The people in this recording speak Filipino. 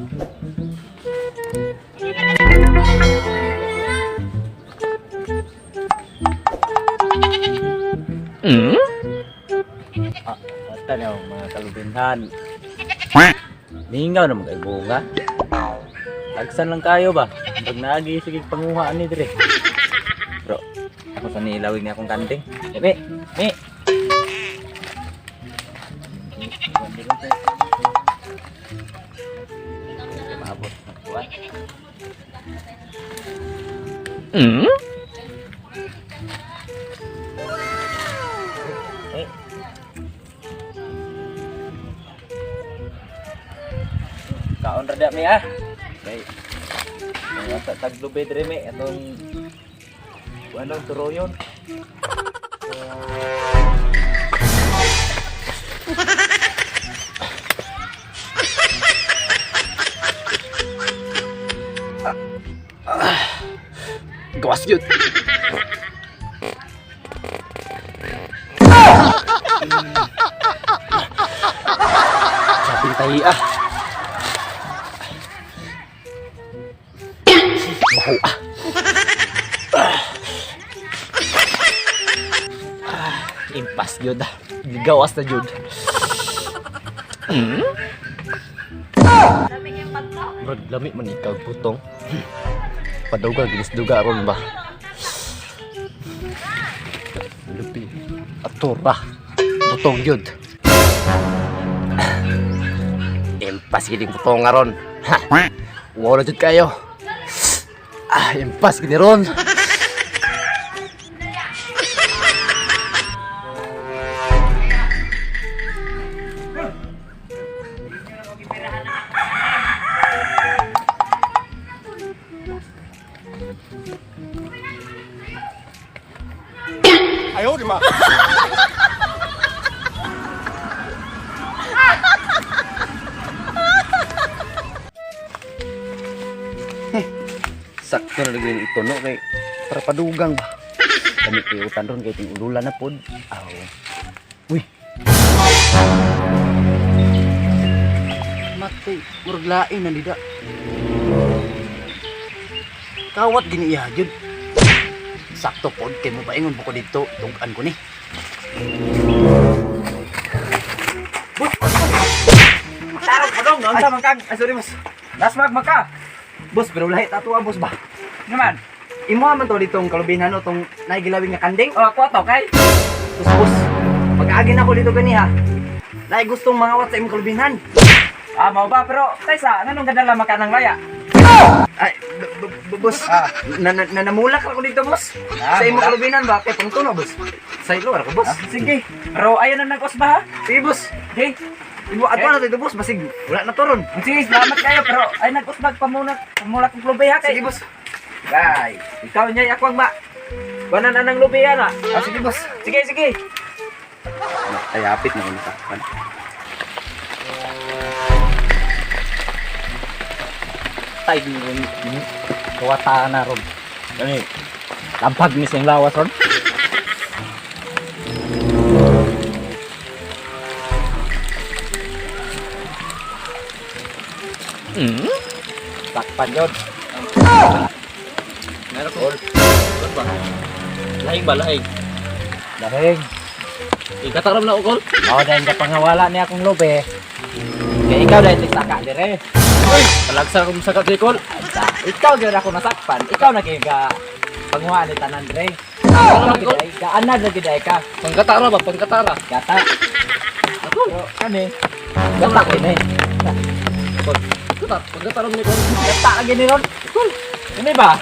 Basta na mga kalubinhan. Ningaw na mga bunga. Agsan lang kayo ba? Pag naagi, sige panguhaan ni dire. Bro, ako sa nilawig niya akong kanting. Mi! Maabot. Buwan. Kaon rada mi ah. Okay. Sa taglubid rin mi atong anong turoyon. Gawas yun. Saping tahi ah. Baho ah. Impas yun ah. Gawas na yun. Brad, lami man ikaw putong. Paduga, ginis-duga ron ba? Lupi. Atura. Putong yun. Impas giling putong nga ron. Ha? Wala dyan kayo. Impas gini ron. Ayaw, di ma. Sakto na lagi ito no kay para padugang ba. Kami kayutan ron kay ting ululan na pod. Aw. Uy. Matay, murag lain na nida. Kawat gini iya jud. Sakto pod kay mo paingon ko dito, tugan ko ni. Tarong ka dong, ang sama kang. Sorry boss. Nasmag maka. Boss, pero lahi tato boss ba? Naman. Imo man to ditong kalubinhan o tong naigilawing nga kanding? Oh, ako to kay. Boss. Pag-agi na ko dito gani ha. Nay gustong mga wat sa imong kalubinhan. Mao ba pero taysa nganong gadala maka nang laya? Ay, boss. Namulak ako dito, boss. Sa imong kalubinhan ba kay pangtuno, boss? Sa ilo ako, boss. Sige. Pero ayan na nag-os ba ha? Sige, boss. Okay. Ibu ato na dito, boss, basig wala na turon. Sige, salamat kayo pero ay nag-usbag pamulak ng lubi ha kay. Sige, boss. Bye. Ikaw niya ako ang ba. Banan na ng lubi ha na. Sige, boss. Sige. Ay apit na kita. Tay ni kawata na ron. Kani lampag ni sing lawas ron. Takpan yun. Meron ko. Ba? Lahing ba? Lahing? Ikataram na ukol? Oo, dahil ka pangawala niya akong lobe. Kaya ikaw dahil nagsaka dire. Uy! Palagsa akong sakat ni Kol. Ikaw dahil ako nasakpan. Ikaw na kayo panguha ni Tanan dire. Kaanad na giday ka. Pangkatara ba? Pangkatara. Gata. Ako? Kani? Gata kini. Pangkatara mo ni Kol. Gata gini ron. Cool. Ini ba?